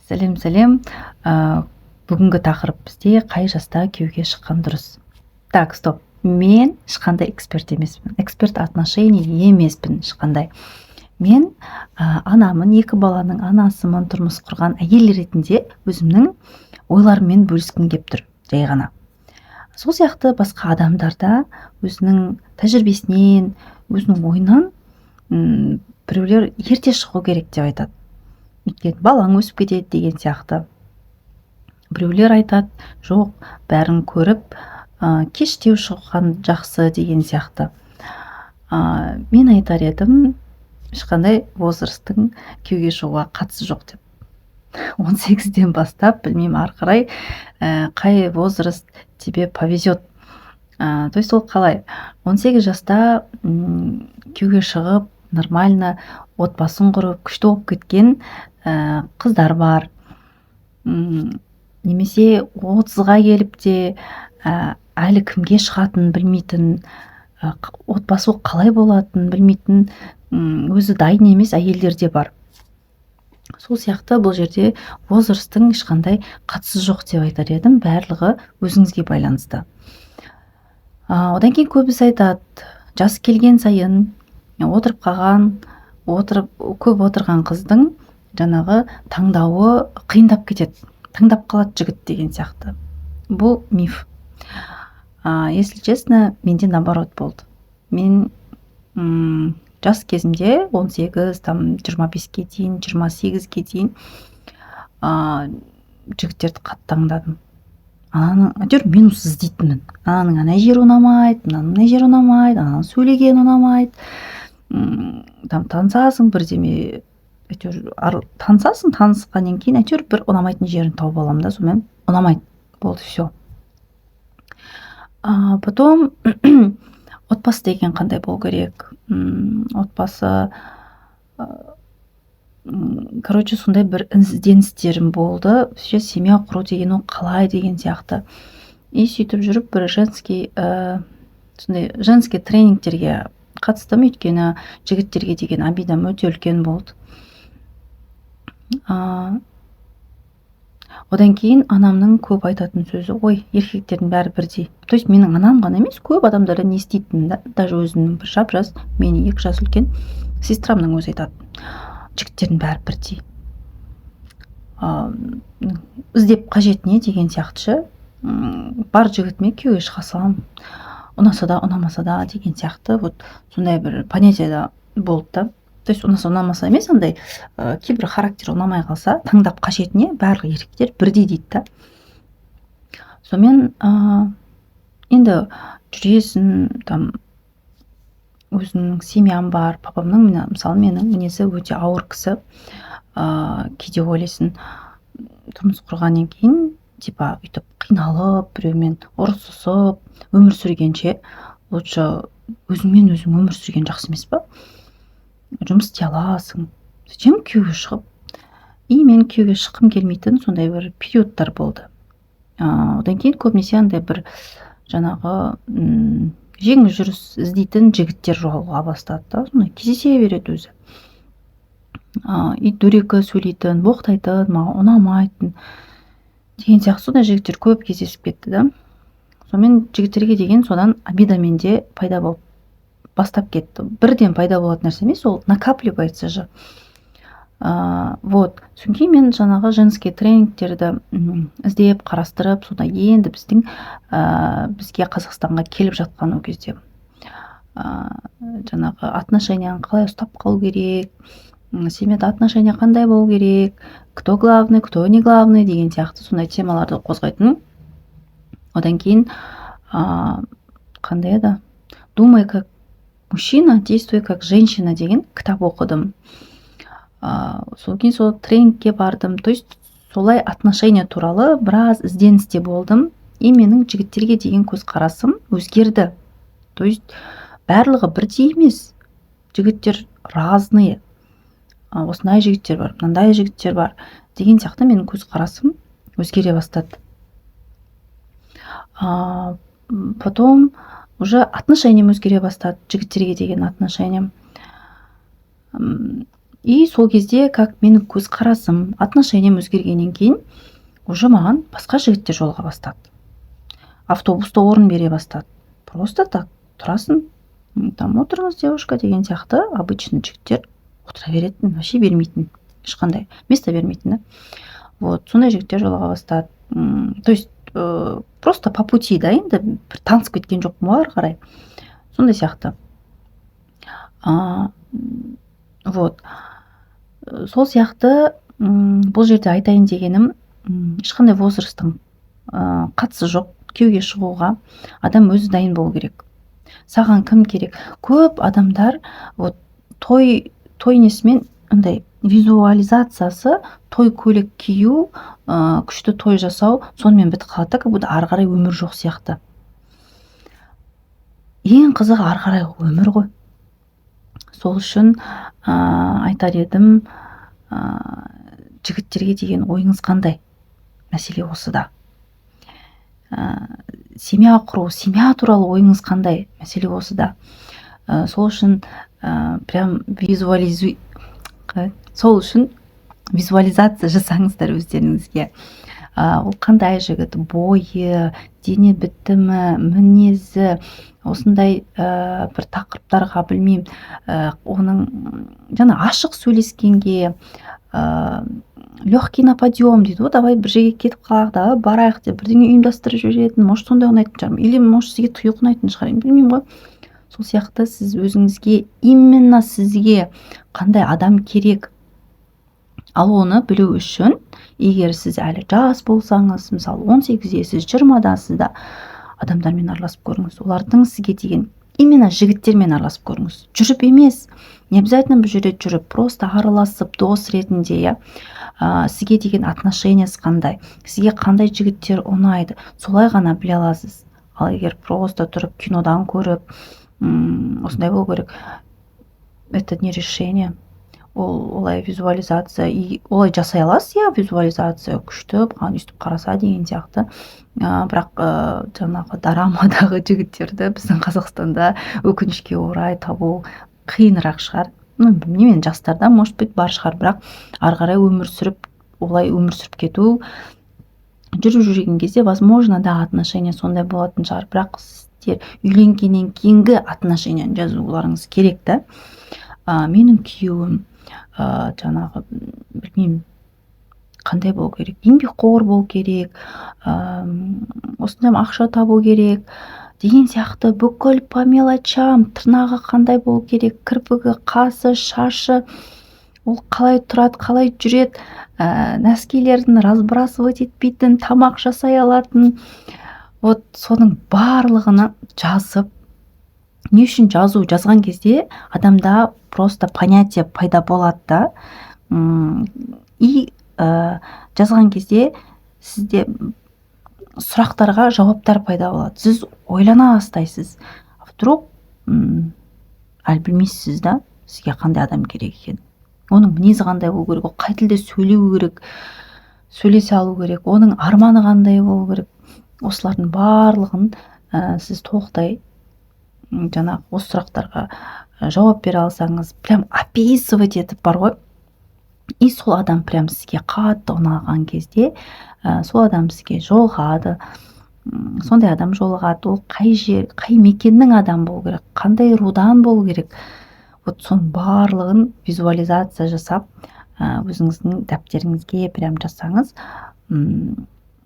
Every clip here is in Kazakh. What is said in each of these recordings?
Сәлем. Бүгінгі тақырып бізде қай жаста күйеуге шыққан дұрыс. Так, стоп. Мен ешқандай эксперт емеспін. Эксперт отношений емеспін ешқандай. Мен анамын, 2 баланың анасымын, тұрмыс құрған әйел ретінде өзімнің ойларыммен бөліскім келіп тұр, жай ғана. Сол сияқты басқа адамдар да өзінің тәжірибесінен, өзінің ойынан біреулер ерте шығу керек деп айтады. Өйткені балаң өсіп кетеді деген сияқты. Біреулер айтады, жоқ, бәрін көріп, кештеу шыққан жақсы деген сияқты. Мен айтар едім, ешқандай возрасттың күйеуге шығуға қатысы жоқ деп. 18-ден бастап, білмеймін, ары қарай қай возраст тебе повезет. То есть ол қалай? 18 жаста күйеуге шығып, нормально отбасын құрып, күшті болып кеткен қыздар бар. Немесе 30-ға келіп те әлі кімге шығатынын білмейтін, отбасы қалай болатынын білмейтін, өзі дайын емес әйелдер де бар. Сол сияқты бұл жерде возрасттың ешқандай қатысы жоқ деп айтар едім, барлығы өзіңізге байланысты. Одан кейін көбісі айтады, жасы келген сайын көп отырған қыздың жаңағы таңдауы қиындап кетеді, таңдап қалады жігіт деген сияқты. Бұл миф. Если честно, менде наоборот болды. Мен жас кезімде 18, 25-ге дейін, 28-ге дейін жігіттерді қатты таңдадым. Әйтеуір мен осы іздейтінмін. Ананың ана жері ұнамайды, мына жері ұнамайды, ананың сөйлегені ұнамайды. Танысасың бірдеме, әйтеуір танысасың, танысқаннан кейін әйтеуір бір ұнамайтын жерін тауып аламын да, сонымен ұнамайды. Болды, все. Потом отбасы деген қандай болу керек? Отбасы, короче, сондай бір ізденістерім болды. Семья құру деген ол қалай деген сияқты. И сөйтіп жүріп бір женский тренингтерге қатыстым, өйткені жігіттерге деген обидам өте үлкен болды. Одан кейін анамның көп айтатын сөзі, ой, еркектердің бәрі бірдей. То есть менің анам ғана емес, көп адамдар не істейтін, даже өзінің бір жап-жас, мені 2 жас үлкен сестрамның өзі айтады, жігіттердің бәрі бірдей. Іздеп қажет не деген сияқты, бар жігітіме күйеуге шыға салам, ұнаса да, ұнамаса да деген сияқты, вот сондай бір понятие болды да. То есть ұнаса ұнамаса емес, андай кейбір характер ұнамай қалса, таңдап қажетіне барлық еркектер бірдей дейді да. Сонымен енді жүресің, өзінің семьям бар, папамның, мысалы, менің мінезі өте ауыр кісі. Кейде ойлайсың, тұрмыс құрғаннан кейін, типа үйтіп қиналып, біреумен ұрысысып, өмір сүргенше, лучше өзіңмен өзің өмір сүрген жақсы емес па? Жұмыс істей аласың. Зачем күйеуге шығып? И мен күйеуге шыққым келмейтін сондай бір периодтар болды. Одан кейін көбінесе андай бір жаңағы жеңіл жүріс іздейтін жігіттер жоғалуға бастады да, сондай кездесе береді өзі. И дөрекі сөйлейтін, боқтайтын, маған ұнамайтын деген сияқты сондай жігіттер көп кездесіп кетті да. Сонымен жігіттерге деген содан обида менде пайда болып бастап кетті. Бірден пайда болатын нәрсе емес, ол накапливается же. Вот. Содан кейін мен жаңағы женский тренингтерді іздеп, қарастырып, сонда енді бізге Қазақстанға келіп жатқан ол кезде. Жаңағы отношенияны қалай ұстап қалу керек, семьяда отношения қандай болу керек, кто главный, кто не главный деген сияқты сондай темаларды қозғайтын. Одан кейін қандай еді? Думай как мужчина, действуй как женщина деген кітап оқыдым. Сол кейін сол тренингке бардым. То есть солай отношения туралы біраз ізденісте болдым. И менің жігіттерге деген көзқарасым өзгерді. То есть барлығы бірдей емес. Жігіттер разные. Осындай жігіттер бар, мынандай жігіттер бар деген сияқты менің көзқарасым өзгере бастады. Потом уже отношениям өзгере бастады, жігіттерге деген отношениям. И сол кезде как менің көзқарасым, отношением өзгергеннен кейін уже маған басқа жігіттер жолыға бастады. Автобуста орын бере бастады. Просто так тұрасың, там отырыңыз, девушка деген сияқты обычный жігіттер отыра беретін, вообще бермейтін, ешқандай место бермейтін да. Вот сондай жігіттер жолыға бастады. То есть просто по пути, да, енді бір танысып кеткен жоқпын ғой ары қарай. Сондай сияқты. Вот сол сияқты бұл жерде айтайын дегенім, ешқандай возрасттың қатысы жоқ күйеуге шығуға. Адам өзі дайын болу керек. Саған кім керек? Көп адамдар вот той несімен андай визуализациясы, той көйлек кию, күшті той жасау, сонымен бітіп қалады, как будто ары қарай өмір жоқ сияқты. Ең қызығы ары қарай өмір ғой. Сол үшін айтар едім, жігіттерге деген ойыңыз қандай? Мәселе осыда. Семья құру, семья туралы ойыңыз қандай? Мәселе осыда. Сол үшін сол үшін визуализация жасаңыздар өздеріңізге. Ол қандай жігіт? Бойы, дене бітімі, мінезі, осындай бір тақырыптарға, білмеймін, оның жаңа ашық сөйлескенге, легкий на подъем дейді ғой, давай бір жерге кетіп қалайық, давай барайық деп бірдеңе ұйымдастырып жіберетін, может сондай ұнайтын шығар, или может сізге тұйық ұнайтын шығар, білмеймін ғой. Сол сияқты сіз өзіңізге, именно сізге қандай адам керек, ал оны білу үшін, егер сіз әлі жас болсаңыз, мысалы 18-десіз, 20-дасыз да, адамдармен араласып көріңіз. Олардың сізге деген, именно жігіттермен араласып көріңіз. Жүріп емес, не обязательно бұл жерде жүріп, просто араласып, дос ретінде, я, сізге деген отношениясы қандай, сізге қандай жігіттер ұнайды, солай ғана біле аласыз. Ал егер просто тұрып кинодан көріп, осындай болу керек, это не решение. Олай визуализация, олай жасай аласыз, я визуализация күшті, бұған үстіп қараса деген сияқты. Бірақ жаңағы дорамадағы жігіттерді біздің Қазақстанда өкінішке орай табу қиынырақ шығар. Білмеймін, жастарда может быть бар шығар, бірақ ары қарай өмір сүріп, олай өмір сүріп кету, жүріп жүрген кезде возможно да отношения сондай болатын шығар, бірақ сіздер үйленгеннен кейінгі отношенияны жазуларыңыз керек та. Менің күйеуім жаңағы, білмеймін, қандай болу керек, еңбекқор болу керек, осындай ақша табу керек деген сияқты, бүкіл по мелочам, тырнағы қандай болу керек, кірпігі, қасы, шашы, ол қалай тұрады, қалай жүреді, нәскилерін разбрасывать етпейтін, тамақ жасай алатын, вот соның барлығына жазып. Не үшін жазған кезде адамда просто понятие пайда болады да. И жазған кезде сізде сұрақтарға жауаптар пайда болады. Сіз ойлана бастайсыз. Вдруг әлі білмейсіз да, сізге қандай адам керек екен. Оның мінезі қандай болу керек, ол қай тілде сөйлеу керек, сөйлесе алу керек, оның арманы қандай болу керек. Осылардың барлығын сіз толықтай жаңағы осы сұрақтарға жауап бере алсаңыз, прям описывать етіп бар ғой. И сол адам прям сізге қатты ұнаған кезде, сол адам сізге жолығады. Сондай адам жолығады. Ол қай жер, қай мекеннің адам болу керек, қандай рудан болу керек. Вот соның барлығын визуализация жасап, өзіңіздің дәптеріңізге прям жасаңыз,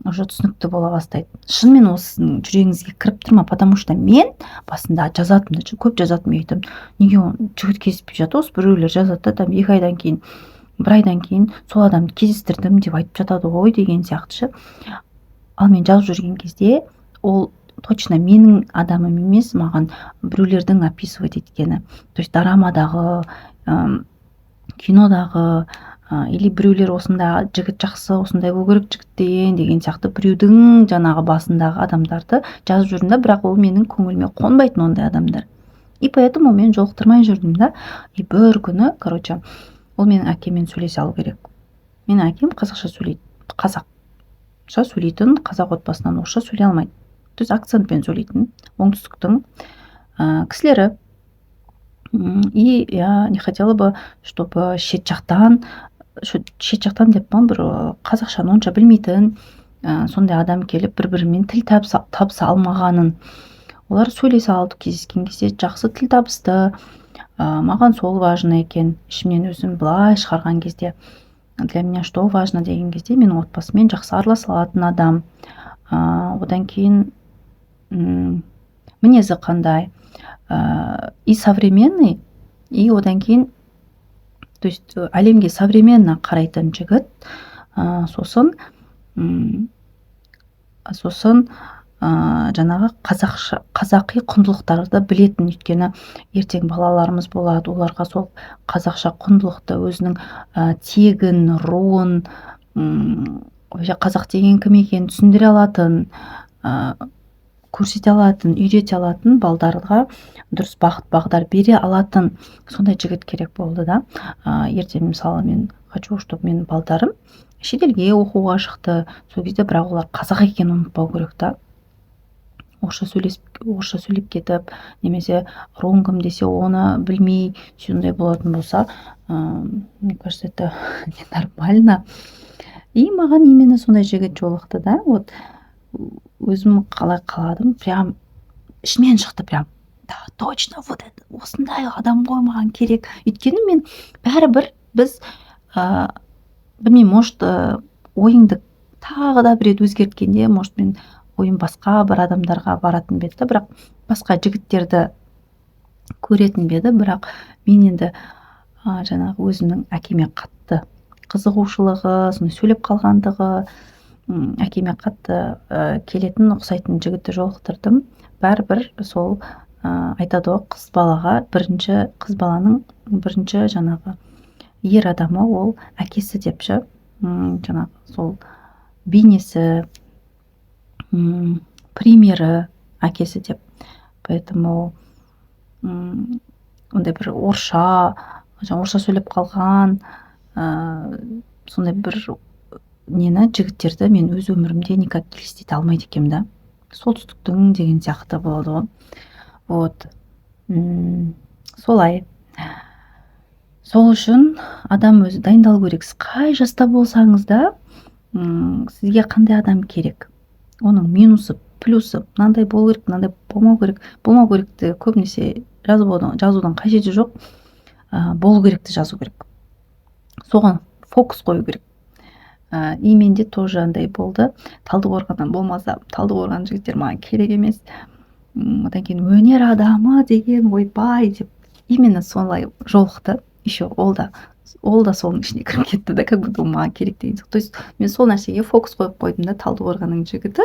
уже түсінікті бола бастайды. Шынымен осының жүрегіңізге кіріп тұрма, потому что мен басында жазатым, көп жазатым, айтым, неге жігіт кездеспей жатыр, осы біреулер жазады, там 2 айдан кейін, 1 айдан кейін сол адамды кездестірдім деп айтып жатады ғой деген сияқты. Ал мен жазып жүрген кезде ол точно менің адамым емес, маған біреулердің описывать еткені. То есть дорамадағы, кинодағы, или біреулер осында жігіт жақсы, осындай болу керек жігіт деген сияқты біреудің жаңағы басындағы адамдарды жазып жүрдім да, бірақ ол менің көңіліме қонбайтын ондай адамдар. И поэтому мен жолықтырмай жүрдім да. И бір күні, короче, ол менің әкеммен сөйлесе алу керек. Менің әкем қазақша сөйлейді, қазақша сөйлейтін, қазақ отбасынан орысша сөйлей алмайды. То есть акцентпен сөйлейтін, оңтүстіктің кісілері. И я не хотела бы, чтобы шет жақтан деппін, бір қазақшаны онша білмейтін сондай адам келіп бір-бірімен тіл табыса алмағанын. Олар сөйлесе алды, кездескен кезде жақсы тіл табысты. Маған сол важно екен. Ішімнен өзім былай шығарған кезде, для меня что важно деген кезде, менің отбасыммен жақсы араласа алатын адам. Одан кейін мінезі қандай, и современный, и одан кейін, то есть әлемге современно қарайтын жігіт, сосын жаңағы қазақи құндылықтарды білетін, өйткені ертең балаларымыз болады, оларға сол қазақша құндылықты, өзінің тегін, руын, қазақ деген кім екенін түсіндіре алатын, көрсете алатын, үйрете алатын, балдарға дұрыс бағыт бағдар бере алатын сондай жігіт керек болды да. Ертең мысалы мен хочу, чтобы менің балдарым шетелге оқуға шықты, сол кезде бірақ олар қазақ екенін ұмытпау керек та. Орысша сөйлеп кетіп, немесе руың кім десе оны білмей сондай болатын болса, мне кажется, это ненормально. И маған именно сондай жігіт жолықты да. Вот өзім қалай қаладым, прям ішімнен шықты, прям да, точно вот это осындай адам ғой маған керек. Өйткені мен бәрібір біз білмеймін, может ойыңды тағы да бір рет өзгерткенде, может мен ойым басқа бір адамдарға баратын беді, бірақ басқа жігіттерді көретін беді, бірақ мен енді жаңағы өзімнің әкеме қатты қызығушылығы, сондай сөйлеп қалғандығы, әкеме қатты келетін, ұқсайтын жігітті жолықтырдым. Бәрібір сол айтады ғой, қыз баланың бірінші жаңағы ер адамы ол әкесі деп ше. Жаңағы сол бейнесі, примері әкесі деп. Поэтому ондай бір орысша сөйлеп қалған сондай бір жігіттерді мен өз өмірімде никак елестете алмайды екенмін да. Солтүстіктің деген сияқты болады ғой. Вот. Солай. Сол үшін адам өзі дайындалу керек. Қай жаста болсаңыз да, сізге қандай адам керек? Оның минусы, плюсы, мынандай болу керек, мынандай болмау керек. Болмау керекті көбінесе жазудың қажеті жоқ. Болу керекті жазу керек. Соған фокус қою керек. И менде тоже андай болды. Талдықорғаннан болмаса, Талдықорған жігіттер маған керек емес. Одан кейін өнер адамы деген ойбай деп именно солай жолықты. Еще ол да соның ішіне кіріп кетті да, как будто маған керек деген. То есть мен сол нәрсеге фокус қойып қойдым да, Талдықорғанның жігіті.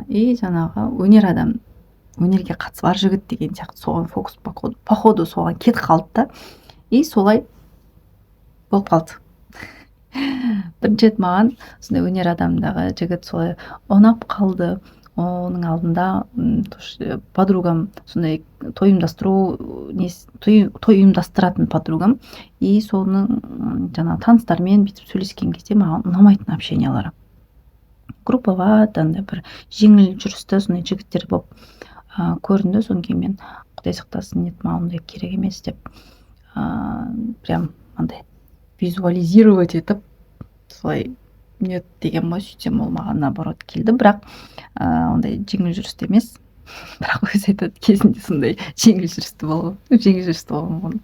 И жаңағы өнер адам, өнерге қатысы бар жігіт деген сияқты соған фокус походу соған кетіп қалды да. И солай болып қалды. Бірінші рет маған сондай өнер адамдағы жігіт солай ұнап қалды. Оның алдында подругам сондай той ұйымдастыратын подругам, и соның жаңағы таныстармен бүйтіп сөйлескен кезде маған ұнамайтын общениялары. Групповат, андай бір жеңіл жүрісті сондай жігіттер болып көрінді. Содан кейін мен Құдай сақтасын, нет, маған ондай керек емес деп прям андай визуализировать етіп солай нет деген ма, сөйтсем ол маған наоборот келді. Бірақ ондай жеңіл жүрісті емес. Бірақ өзі айтады, кезінде сондай жеңіл жүрісті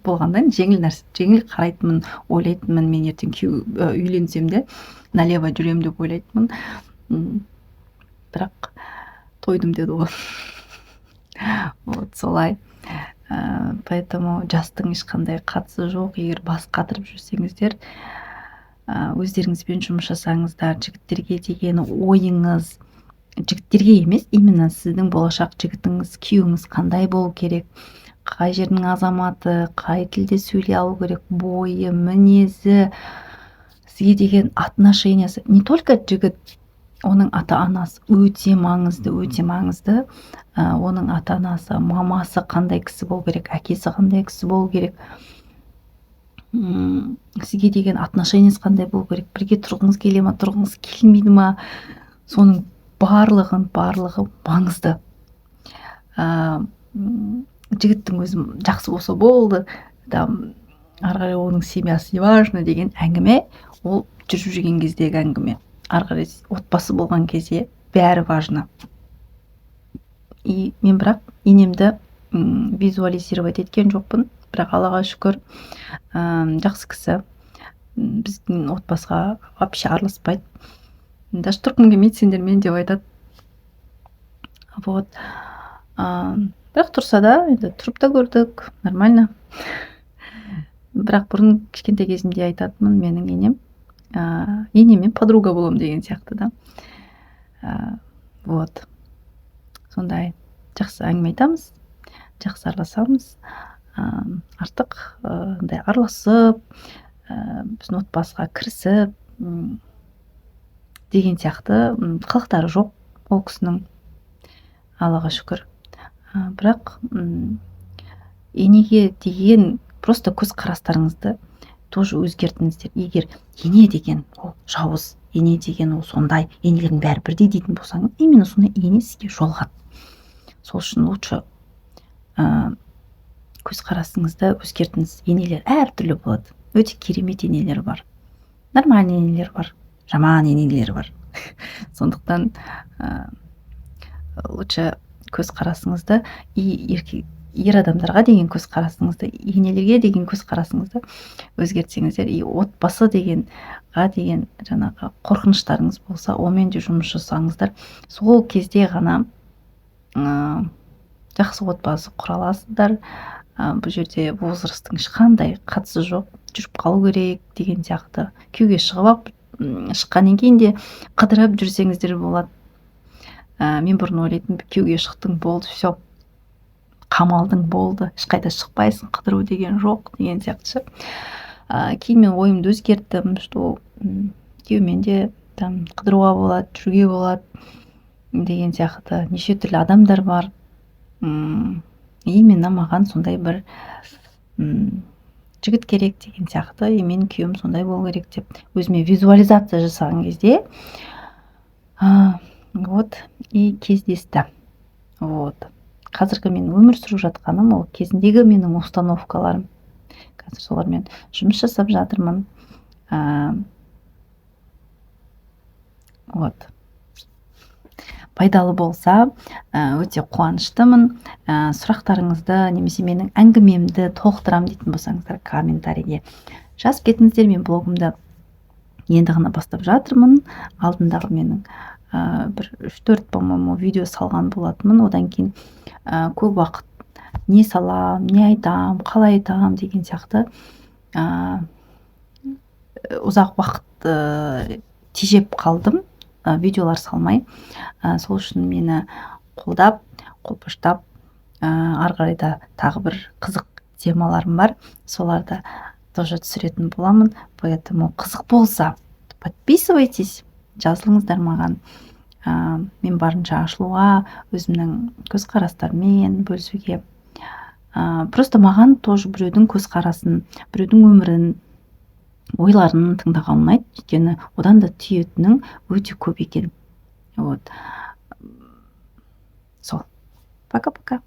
болғанда жеңіл қарайтынмын, ойлайтынмын, мен ертең үйленсем де налево жүрем деп ойлайтынмын. Бірақ тойдым деді ғой. Вот солай. Поэтому жастың ешқандай қатысы жоқ. Егер бас қатырып жүрсеңіздер, өздеріңізбен жұмыс жасаңыздар. Жігіттерге деген ойыңыз, жігіттерге емес, именно сіздің болашақ жігітіңіз, күйеуіңіз қандай болу керек, қай жердің азаматы, қай тілде сөйлей алу керек, бойы, мінезі, сізге деген отношениясы. Не только жігіт, оның ата-анасы өте маңызды. Оның ата-анасы, мамасы қандай кісі болу керек, әкесі қандай кісі болу керек, сізге деген отношениясы қандай болу керек, бірге тұрғыңыз келе ма, тұрғыңыз келмейді ма, соның барлығы маңызды. жігіттің өзі жақсы болса болды, там ары қарай оның семьясы не важно деген әңгіме, ол жүріп жүрген кездегі әңгіме. Ары қарай отбасы болған кезде бәрі важно. И мен бірақ енемді визуализировать еткен жоқпын, бірақ Аллаға шүкір, жақсы кісі, біздің отбасыға вообще араласпайды, даже тұрғым келмейді сендермен деп айтады. Вот. Бірақ тұрса да, енді тұрып та көрдік, нормально. Бірақ бұрын кішкентай кезімде айтатынмын, менің енемен подруга болам деген сияқты да. Вот. Сондай жақсы әңгіме айтамыз, жақсы араласамыз, артық араласып, біздің отбасыға кірісіп деген сияқты қылықтары жоқ ол кісінің, Аллаға шүкір. Бірақ енеге деген просто көз қарастарыңызды тоже өзгертіңіздер. Егер ене деген ол жауыз, ене деген ол сондай, енелердің бәрі бірдей дейтін болсаңыз, именно сондай ене сізге жолығады. Сол үшін лучше көз қарасыңызды өзгертіңіз. Енелер әртүрлі болады. Өте керемет енелер бар, нормальный енелер бар, жаман енелер бар. Сондықтан лучше көз қарасыңызды ер адамдарға деген көз қарасыңызды, енелерге деген көз қарасыңызды өзгертсеңіздер, отбасы дегенға деген жаңағы қорқыныштарыңыз болса, онымен де жұмыс жасаңыздар. Сол кезде ғана жақсы отбасы құра аласыздар. Бұл жерде возрасттың ешқандай қатысы жоқ, жүріп қалу керек деген сияқты. Күйеуге шығып шыққаннан кейін де қыдырып жүрсеңіздер болады. Мен бұрын ойлайтын, күйеуге шықтың болды, все, қамалдың болды, ешқайда шықпайсың, қыдыру деген жоқ деген сияқты. Кейін мен ойымды өзгерттім, что күйеумен де қыдыруға болады, жүруге болады деген сияқты. Неше түрлі адамдар бар. Именно маған сондай бір жігіт керек деген сияқты. Мен күйеуім сондай болу керек деп өзіме визуализация жасаған кезде вот и кездесті. Вот. Қазіргі мен өмір сүріп жатқаным ол кезіндегі менің установкаларым. Қазір солармен жұмыс жасап жатырмын. Вот. Пайдалы болса, өте қуаныштымын. Сұрақтарыңызды немесе менің әңгімемді толықтырам дейтін болсаңыздар, комментарийге жазып кетіңіздер. Мен блогымды енді ғана бастап жатырмын. Алдындағы менің бір 3-4 по-моему видео салған болатынмын. Одан кейін көп уақыт не салам, не айтам, қалай айтам деген сияқты ұзақ уақыт тежеп қалдым, видеолар салмай. Сол үшін мені қолдап, қолпаштап, ары қарайда тағы бір қызық темаларым бар. Соларды тоже түсіретін боламын. Поэтому қызық болса, подписывайтесь, жазылыңыздар маған. Мен барынша ашылуға, өзімнің көзқарастармен бөлісуге. Просто маған тоже біреудің көзқарасын, біреудің өмірін, ойларын тыңдаған ұнайды. Өйткені одан да түйетінің өте көп екен. Вот. Сол. Пока-пока.